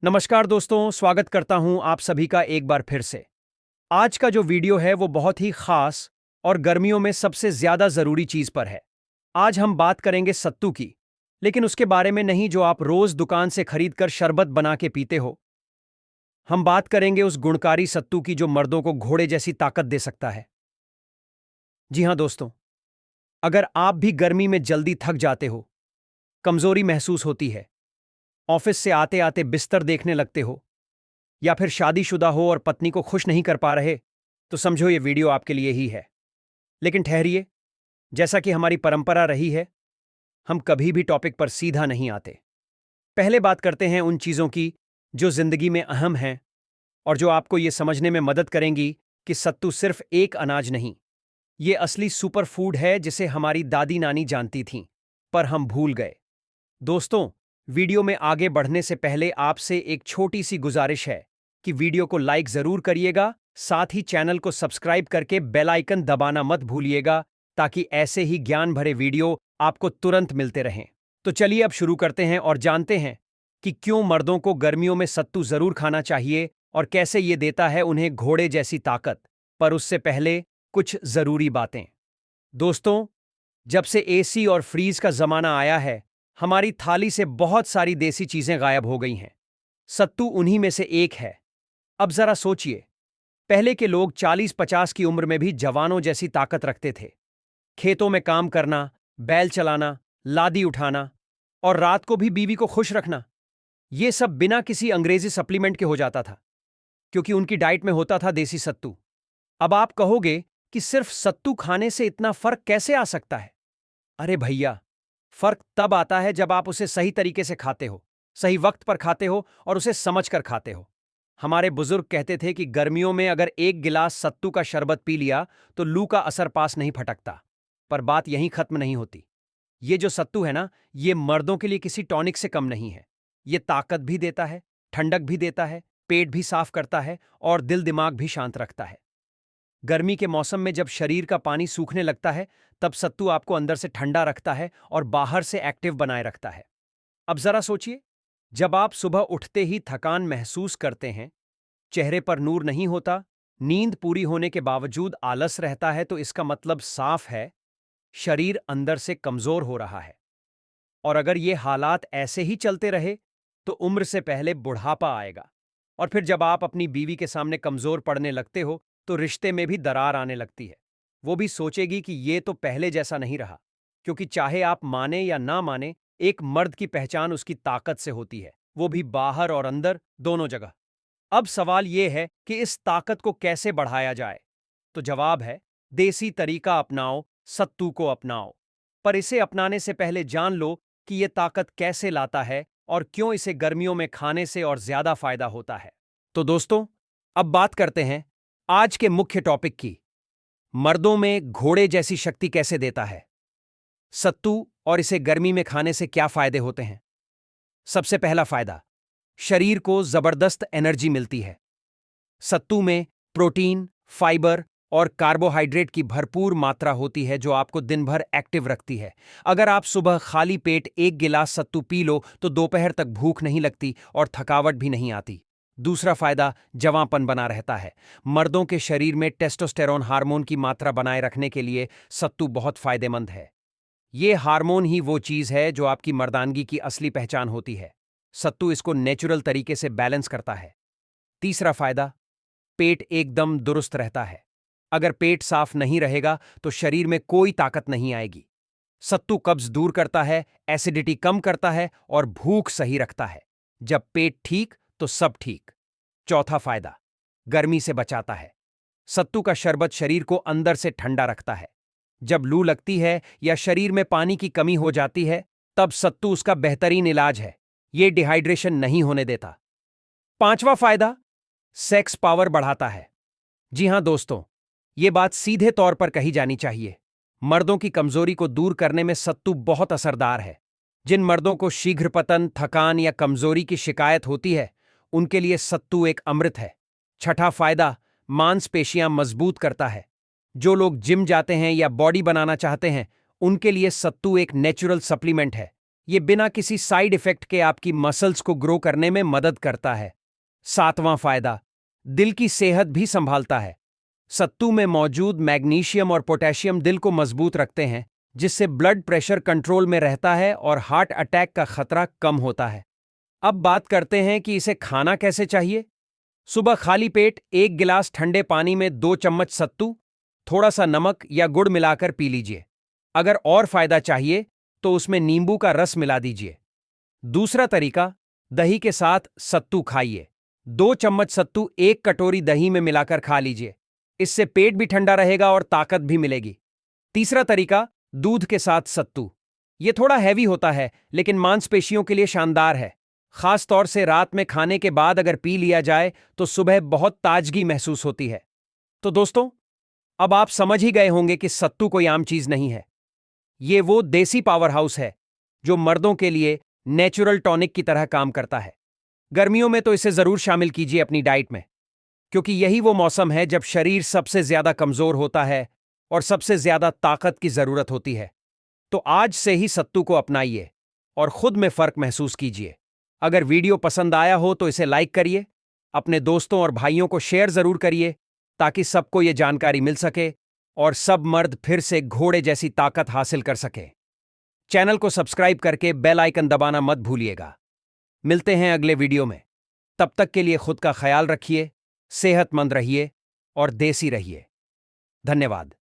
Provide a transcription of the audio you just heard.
नमस्कार दोस्तों, स्वागत करता हूं आप सभी का एक बार फिर से। आज का जो वीडियो है वो बहुत ही खास और गर्मियों में सबसे ज्यादा जरूरी चीज पर है। आज हम बात करेंगे सत्तू की, लेकिन उसके बारे में नहीं जो आप रोज दुकान से खरीदकर शरबत बना के पीते हो। हम बात करेंगे उस गुणकारी सत्तू की जो मर्दों को घोड़े जैसी ताकत दे सकता है। जी हां दोस्तों, अगर आप भी गर्मी में जल्दी थक जाते हो, कमजोरी महसूस होती है, ऑफिस से आते आते बिस्तर देखने लगते हो, या फिर शादीशुदा हो और पत्नी को खुश नहीं कर पा रहे, तो समझो ये वीडियो आपके लिए ही है। लेकिन ठहरिए, जैसा कि हमारी परंपरा रही है, हम कभी भी टॉपिक पर सीधा नहीं आते। पहले बात करते हैं उन चीजों की जो जिंदगी में अहम हैं और जो आपको ये समझने में मदद करेंगी कि सत्तू सिर्फ एक अनाज नहीं, ये असली सुपर फूड है जिसे हमारी दादी नानी जानती थीं, पर हम भूल गए। दोस्तों, वीडियो में आगे बढ़ने से पहले आपसे एक छोटी सी गुजारिश है कि वीडियो को लाइक जरूर करिएगा, साथ ही चैनल को सब्सक्राइब करके बेल आइकन दबाना मत भूलिएगा ताकि ऐसे ही ज्ञान भरे वीडियो आपको तुरंत मिलते रहें। तो चलिए अब शुरू करते हैं और जानते हैं कि क्यों मर्दों को गर्मियों में सत्तू जरूर खाना चाहिए और कैसे ये देता है उन्हें घोड़े जैसी ताकत। पर उससे पहले कुछ जरूरी बातें। दोस्तों, जब से एसी और फ्रीज का जमाना आया है, हमारी थाली से बहुत सारी देसी चीजें गायब हो गई हैं। सत्तू उन्हीं में से एक है। अब जरा सोचिए, पहले के लोग 40-50 की उम्र में भी जवानों जैसी ताकत रखते थे। खेतों में काम करना, बैल चलाना, लादी उठाना और रात को भी बीवी को खुश रखना, ये सब बिना किसी अंग्रेजी सप्लीमेंट के हो जाता था, क्योंकि उनकी डाइट में होता था देसी सत्तू। अब आप कहोगे कि सिर्फ सत्तू खाने से इतना फर्क कैसे आ सकता है? अरे भैया, फर्क तब आता है जब आप उसे सही तरीके से खाते हो, सही वक्त पर खाते हो और उसे समझकर खाते हो। हमारे बुजुर्ग कहते थे कि गर्मियों में अगर एक गिलास सत्तू का शरबत पी लिया तो लू का असर पास नहीं फटकता। पर बात यहीं खत्म नहीं होती। ये जो सत्तू है ना, ये मर्दों के लिए किसी टॉनिक से कम नहीं है। ये ताकत भी देता है, ठंडक भी देता है, पेट भी साफ करता है और दिल दिमाग भी शांत रखता है। गर्मी के मौसम में जब शरीर का पानी सूखने लगता है, तब सत्तू आपको अंदर से ठंडा रखता है और बाहर से एक्टिव बनाए रखता है। अब जरा सोचिए, जब आप सुबह उठते ही थकान महसूस करते हैं, चेहरे पर नूर नहीं होता, नींद पूरी होने के बावजूद आलस रहता है, तो इसका मतलब साफ है, शरीर अंदर से कमजोर हो रहा है। और अगर ये हालात ऐसे ही चलते रहे, तो उम्र से पहले बुढ़ापा आएगा। और फिर जब आप अपनी बीवी के सामने कमजोर पड़ने लगते हो, तो रिश्ते में भी दरार आने लगती है। वो भी सोचेगी कि ये तो पहले जैसा नहीं रहा, क्योंकि चाहे आप माने या ना माने, एक मर्द की पहचान उसकी ताकत से होती है, वो भी बाहर और अंदर दोनों जगह। अब सवाल ये है कि इस ताकत को कैसे बढ़ाया जाए। तो जवाब है, देसी तरीका अपनाओ, सत्तू को अपनाओ। पर इसे अपनाने से पहले जान लो कि यह ताकत कैसे लाता है और क्यों इसे गर्मियों में खाने से और ज्यादा फायदा होता है। तो दोस्तों, अब बात करते हैं आज के मुख्य टॉपिक की। मर्दों में घोड़े जैसी शक्ति कैसे देता है सत्तू, और इसे गर्मी में खाने से क्या फायदे होते हैं। सबसे पहला फायदा, शरीर को जबरदस्त एनर्जी मिलती है। सत्तू में प्रोटीन, फाइबर और कार्बोहाइड्रेट की भरपूर मात्रा होती है जो आपको दिन भर एक्टिव रखती है। अगर आप सुबह खाली पेट एक गिलास सत्तू पी लो तो दोपहर तक भूख नहीं लगती और थकावट भी नहीं आती। दूसरा फायदा, जवांपन बना रहता है। मर्दों के शरीर में टेस्टोस्टेरोन हार्मोन की मात्रा बनाए रखने के लिए सत्तू बहुत फायदेमंद है। ये हार्मोन ही वो चीज है जो आपकी मर्दानगी की असली पहचान होती है। सत्तू इसको नेचुरल तरीके से बैलेंस करता है। तीसरा फायदा, पेट एकदम दुरुस्त रहता है। अगर पेट साफ नहीं रहेगा तो शरीर में कोई ताकत नहीं आएगी। सत्तू कब्ज दूर करता है, एसिडिटी कम करता है और भूख सही रखता है। जब पेट ठीक तो सब ठीक। चौथा फायदा, गर्मी से बचाता है। सत्तू का शरबत शरीर को अंदर से ठंडा रखता है। जब लू लगती है या शरीर में पानी की कमी हो जाती है, तब सत्तू उसका बेहतरीन इलाज है। यह डिहाइड्रेशन नहीं होने देता। पांचवा फायदा, सेक्स पावर बढ़ाता है। जी हां दोस्तों, यह बात सीधे तौर पर कही जानी चाहिए। मर्दों की कमजोरी को दूर करने में सत्तू बहुत असरदार है। जिन मर्दों को शीघ्र पतन, थकान या कमजोरी की शिकायत होती है, उनके लिए सत्तू एक अमृत है। छठा फायदा, मांसपेशियां मजबूत करता है। जो लोग जिम जाते हैं या बॉडी बनाना चाहते हैं, उनके लिए सत्तू एक नेचुरल सप्लीमेंट है। ये बिना किसी साइड इफेक्ट के आपकी मसल्स को ग्रो करने में मदद करता है। 7वां फायदा, दिल की सेहत भी संभालता है। सत्तू में मौजूद मैग्नीशियम और पोटेशियम दिल को मजबूत रखते हैं, जिससे ब्लड प्रेशर कंट्रोल में रहता है और हार्ट अटैक का खतरा कम होता है। अब बात करते हैं कि इसे खाना कैसे चाहिए। सुबह खाली पेट 1 गिलास ठंडे पानी में 2 चम्मच सत्तू, थोड़ा सा नमक या गुड़ मिलाकर पी लीजिए। अगर और फायदा चाहिए तो उसमें नींबू का रस मिला दीजिए। दूसरा तरीका, दही के साथ सत्तू खाइए। 2 चम्मच सत्तू 1 कटोरी दही में मिलाकर खा लीजिए। इससे पेट भी ठंडा रहेगा और ताकत भी मिलेगी। तीसरा तरीका, दूध के साथ सत्तू। यह थोड़ा हैवी होता है लेकिन मांसपेशियों के लिए शानदार है। खास तौर से रात में खाने के बाद अगर पी लिया जाए तो सुबह बहुत ताजगी महसूस होती है। तो दोस्तों, अब आप समझ ही गए होंगे कि सत्तू कोई आम चीज नहीं है। ये वो देसी पावर हाउस है जो मर्दों के लिए नेचुरल टॉनिक की तरह काम करता है। गर्मियों में तो इसे जरूर शामिल कीजिए अपनी डाइट में, क्योंकि यही वो मौसम है जब शरीर सबसे ज्यादा कमजोर होता है और सबसे ज्यादा ताकत की जरूरत होती है। तो आज से ही सत्तू को अपनाइए और खुद में फर्क महसूस कीजिए। अगर वीडियो पसंद आया हो तो इसे लाइक करिए, अपने दोस्तों और भाइयों को शेयर जरूर करिए ताकि सबको ये जानकारी मिल सके और सब मर्द फिर से घोड़े जैसी ताकत हासिल कर सके। चैनल को सब्सक्राइब करके बेल आइकन दबाना मत भूलिएगा। मिलते हैं अगले वीडियो में। तब तक के लिए खुद का ख्याल रखिए, सेहतमंद रहिए और देसी रहिए। धन्यवाद।